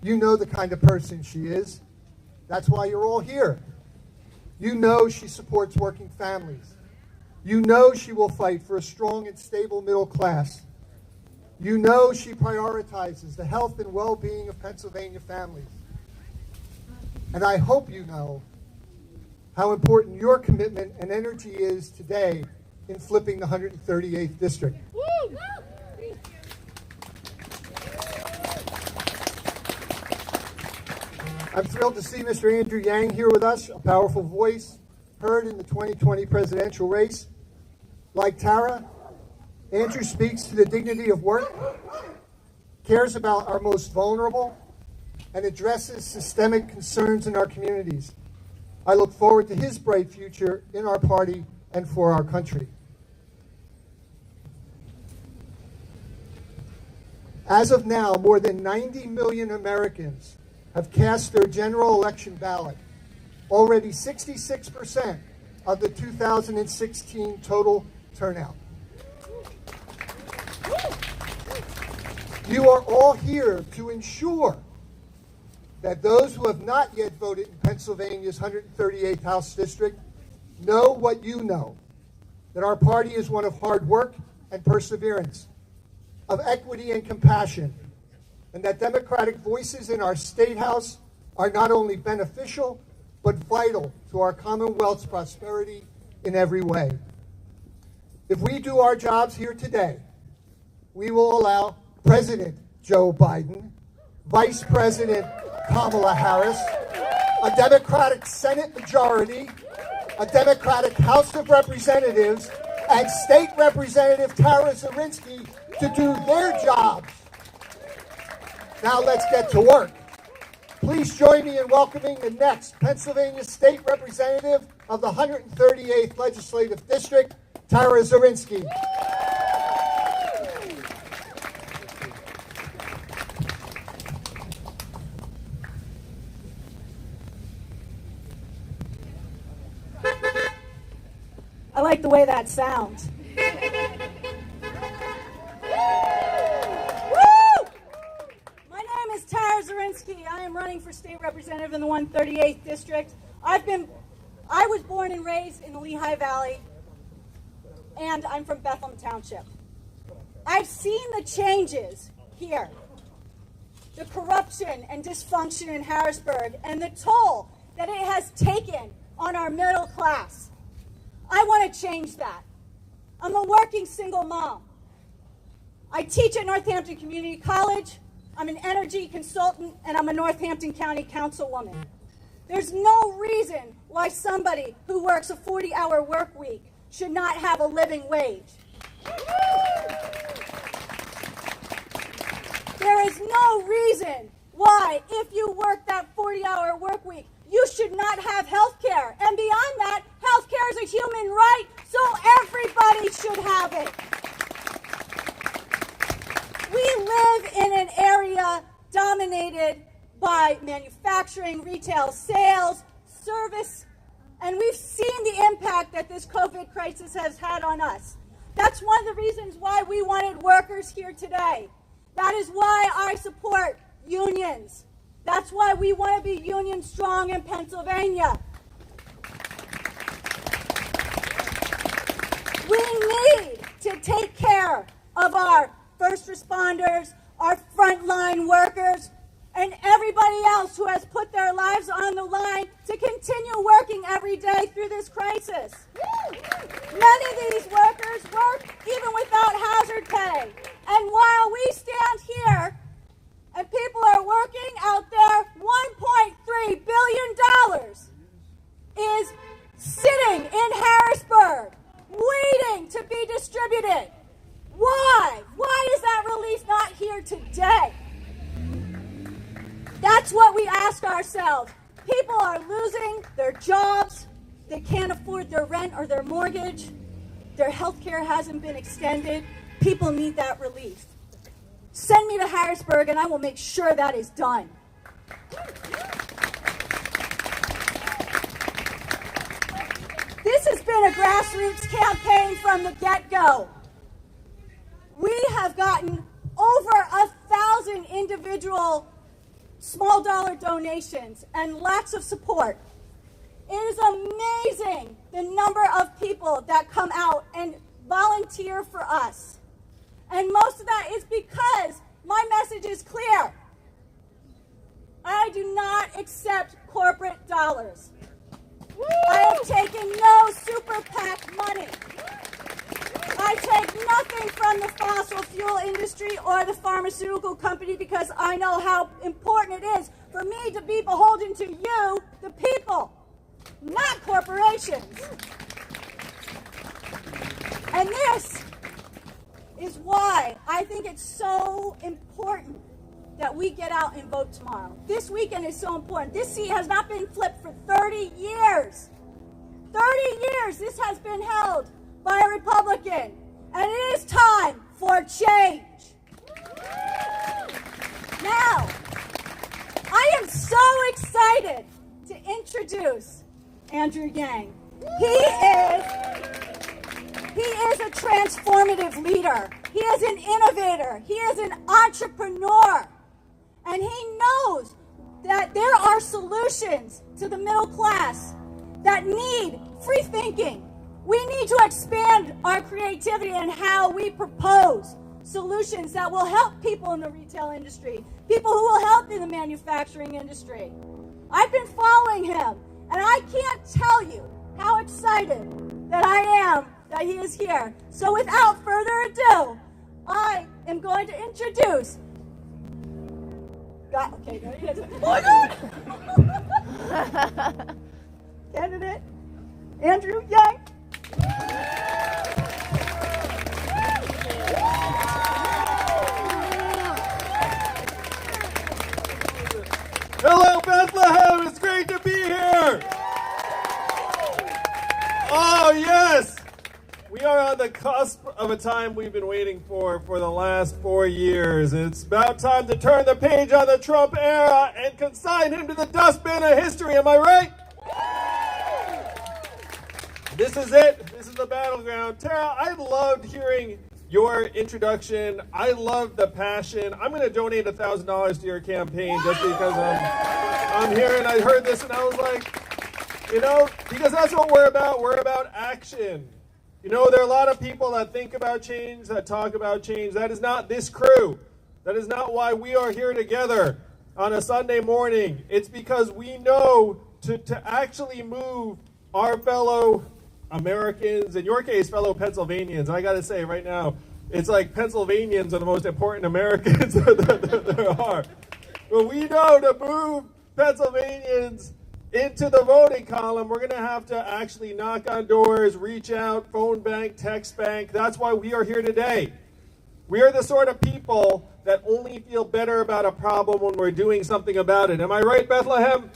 You know the kind of person she is. That's why you're all here. You know she supports working families. You know she will fight for a strong and stable middle class. You know she prioritizes the health and well-being of Pennsylvania families. And I hope you know how important your commitment and energy is today in flipping the 138th district. Woo! I'm thrilled to see Mr. Andrew Yang here with us, a powerful voice heard in the 2020 presidential race. Like Tara, Andrew speaks to the dignity of work, cares about our most vulnerable, and addresses systemic concerns in our communities. I look forward to his bright future in our party and for our country. As of now, more than 90 million Americans have cast their general election ballot, already 66% of the 2016 total turnout. You are all here to ensure that those who have not yet voted in Pennsylvania's 138th House District know what you know, that our party is one of hard work and perseverance, of equity and compassion, and that Democratic voices in our State House are not only beneficial, but vital to our Commonwealth's prosperity in every way. If we do our jobs here today, we will allow President Joe Biden, Vice President Kamala Harris, a Democratic Senate majority, a Democratic House of Representatives, and State Representative Tara Zorinsky to do their jobs. Now let's get to work. Please join me in welcoming the next Pennsylvania State Representative of the 138th Legislative District, Tara Zorinsky. I like the way that sounds. Tara Zorinsky. I am running for state representative in the 138th district. I was born and raised in the Lehigh Valley, and I'm from Bethlehem Township. I've seen the changes here, the corruption and dysfunction in Harrisburg, and the toll that it has taken on our middle class. I want to change that. I'm a working single mom. I teach at Northampton Community College. I'm an energy consultant, and I'm a Northampton County Councilwoman. There's no reason why somebody who works a 40-hour work week should not have a living wage. There is no reason why, if you work that 40-hour work week, you should not have health care. And beyond that, health care is a human right, so everybody should have it. We live in an area dominated by manufacturing, retail sales, service, and we've seen the impact that this COVID crisis has had on us. That's one of the reasons why we wanted workers here today. That is why I support unions. That's why we want to be union strong in Pennsylvania. We need to take care of our first responders, our frontline workers, and everybody else who has put their lives on the line to continue working every day through this crisis. Many of these workers work even without hazard pay. And while we stand here and people are working out there, $1.3 billion is sitting in Harrisburg, waiting to be distributed. Why? Why is that relief not here today? That's what we ask ourselves. People are losing their jobs. They can't afford their rent or their mortgage. Their health care hasn't been extended. People need that relief. Send me to Harrisburg and I will make sure that is done. This has been a grassroots campaign from the get-go. We have gotten over 1,000 individual small dollar donations and lots of support. It is amazing the number of people that come out and volunteer for us. And most of that is because my message is clear. I do not accept corporate dollars. I am taking no super PAC money. I take nothing from the fossil fuel industry or the pharmaceutical company because I know how important it is for me to be beholden to you, the people, not corporations. And this is why I think it's so important that we get out and vote tomorrow. This weekend is so important. This seat has not been flipped for 30 years. 30 years this has been held by a Republican. And it is time for change. Now, I am so excited to introduce Andrew Yang. He is a transformative leader. He is an innovator. He is an entrepreneur. And he knows that there are solutions to the middle class that need free thinking. We need to expand our creativity and how we propose solutions that will help people in the retail industry, people who will help in the manufacturing industry. I've been following him, and I can't tell you how excited that I am that he is here. So without further ado, I am going to introduce okay, there he is. Candidate Andrew Yang. Hello, Bethlehem! It's great to be here! Oh, yes! We are on the cusp of a time we've been waiting for the last 4 years. It's about time to turn the page on the Trump era and consign him to the dustbin of history, am I right? This is it. This is the battleground. Tara, I loved hearing your introduction. I love the passion. I'm going to donate $1,000 to your campaign just because I'm here and I heard this and I was like, because that's what we're about. We're about action. There are a lot of people that think about change, that talk about change. That is not this crew. That is not why we are here together on a Sunday morning. It's because we know to actually move our fellow Americans, in your case, fellow Pennsylvanians. I got to say right now, it's like Pennsylvanians are the most important Americans that there are. But we know to move Pennsylvanians into the voting column, we're going to have to actually knock on doors, reach out, phone bank, text bank. That's why we are here today. We are the sort of people that only feel better about a problem when we're doing something about it. Am I right, Bethlehem?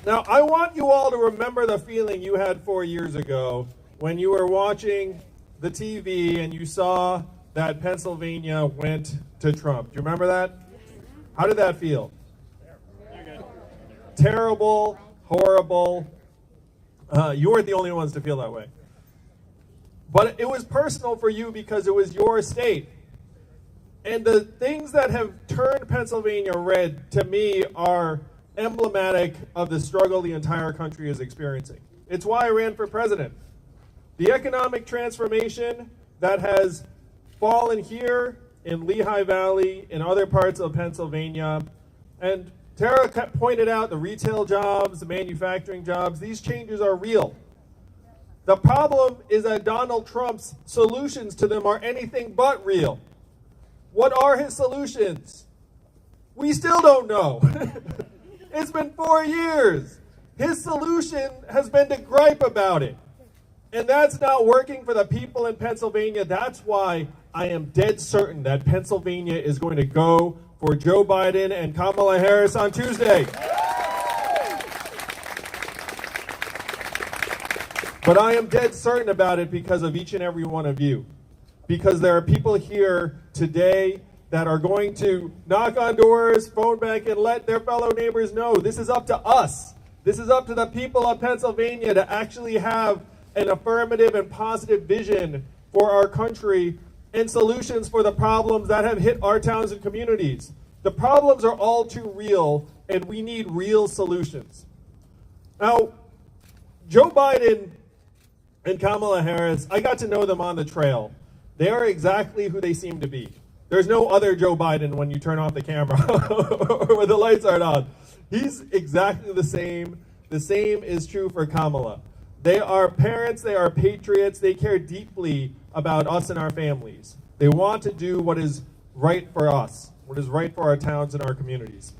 Now, I want you all to remember the feeling you had 4 years ago when you were watching the TV and you saw that Pennsylvania went to Trump. Do you remember that? How did that feel? Terrible, horrible. You weren't the only ones to feel that way. But it was personal for you because it was your state. And the things that have turned Pennsylvania red, to me, are emblematic of the struggle the entire country is experiencing. It's why I ran for president. The economic transformation that has fallen here in Lehigh Valley, in other parts of Pennsylvania, and Tara pointed out the retail jobs, the manufacturing jobs, these changes are real. The problem is that Donald Trump's solutions to them are anything but real. What are his solutions? We still don't know. It's been 4 years. His solution has been to gripe about it. And that's not working for the people in Pennsylvania. That's why I am dead certain that Pennsylvania is going to go for Joe Biden and Kamala Harris on Tuesday. But I am dead certain about it because of each and every one of you. Because there are people here today that are going to knock on doors, phone bank, and let their fellow neighbors know this is up to us. This is up to the people of Pennsylvania to actually have an affirmative and positive vision for our country and solutions for the problems that have hit our towns and communities. The problems are all too real, and we need real solutions. Now, Joe Biden and Kamala Harris, I got to know them on the trail. They are exactly who they seem to be. There's no other Joe Biden when you turn off the camera or when the lights aren't on. He's exactly the same. The same is true for Kamala. They are parents, they are patriots, they care deeply about us and our families. They want to do what is right for us, what is right for our towns and our communities.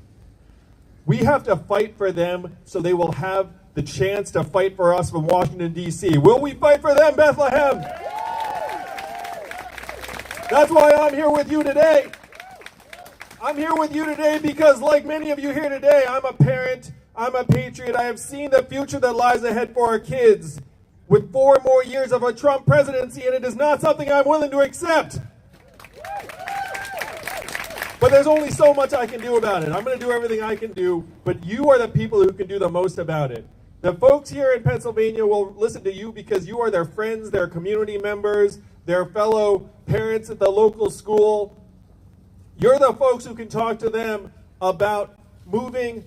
We have to fight for them so they will have the chance to fight for us from Washington, D.C. Will we fight for them, Bethlehem? That's why I'm here with you today. I'm here with you today because, like many of you here today, I'm a parent, I'm a patriot. I have seen the future that lies ahead for our kids with 4 more years of a Trump presidency, and it is not something I'm willing to accept. But there's only so much I can do about it. I'm going to do everything I can do, but you are the people who can do the most about it. The folks here in Pennsylvania will listen to you because you are their friends, their community members, their fellow parents at the local school. You're the folks who can talk to them about moving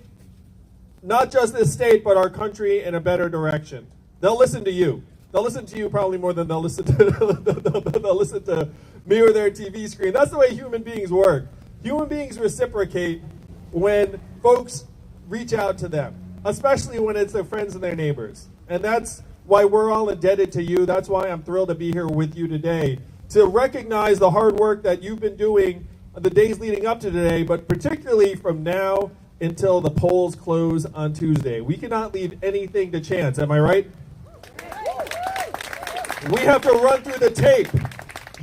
not just this state, but our country in a better direction. They'll listen to you. They'll listen to you probably more than they'll listen to me or their TV screen. That's the way human beings work. Human beings reciprocate when folks reach out to them, especially when it's their friends and their neighbors. And that's why we're all indebted to you. That's why I'm thrilled to be here with you today, to recognize the hard work that you've been doing the days leading up to today, but particularly from now until the polls close on Tuesday. We cannot leave anything to chance, am I right? We have to run through the tape.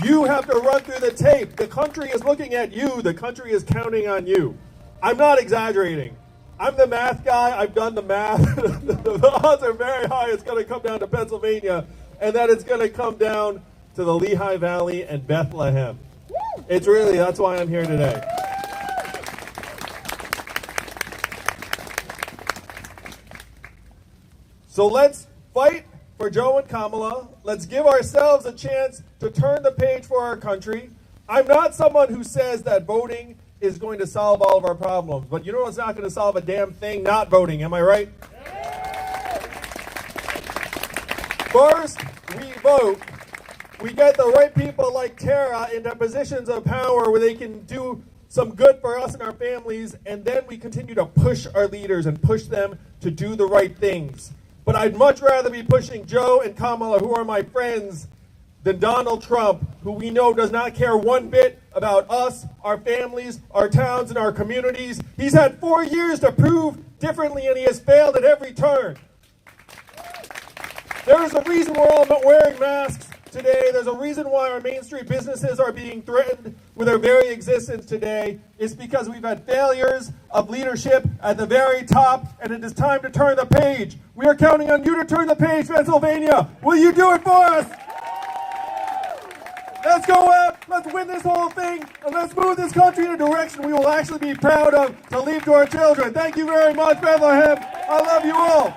You have to run through the tape. The country is looking at you. The country is counting on you. I'm not exaggerating. I'm the math guy. I've done the math. The odds are very high it's going to come down to Pennsylvania, and that it's going to come down to the Lehigh Valley and Bethlehem. It's really, that's why I'm here today. So let's fight for Joe and Kamala. Let's give ourselves a chance to turn the page for our country. I'm not someone who says that voting is going to solve all of our problems, but you know what's not going to solve a damn thing? Not voting, am I right? First, we vote. We get the right people like Tara into positions of power where they can do some good for us and our families, and then we continue to push our leaders and push them to do the right things. But I'd much rather be pushing Joe and Kamala, who are my friends, than Donald Trump, who we know does not care one bit about us, our families, our towns, and our communities. He's had 4 years to prove differently, and he has failed at every turn. There is a reason we're all not wearing masks today. There's a reason why our Main Street businesses are being threatened with their very existence today. It's because we've had failures of leadership at the very top, and it is time to turn the page. We are counting on you to turn the page, Pennsylvania. Will you do it for us? Let's go up, let's win this whole thing, and let's move this country in a direction we will actually be proud of to leave to our children. Thank you very much, Bethlehem. I love you all.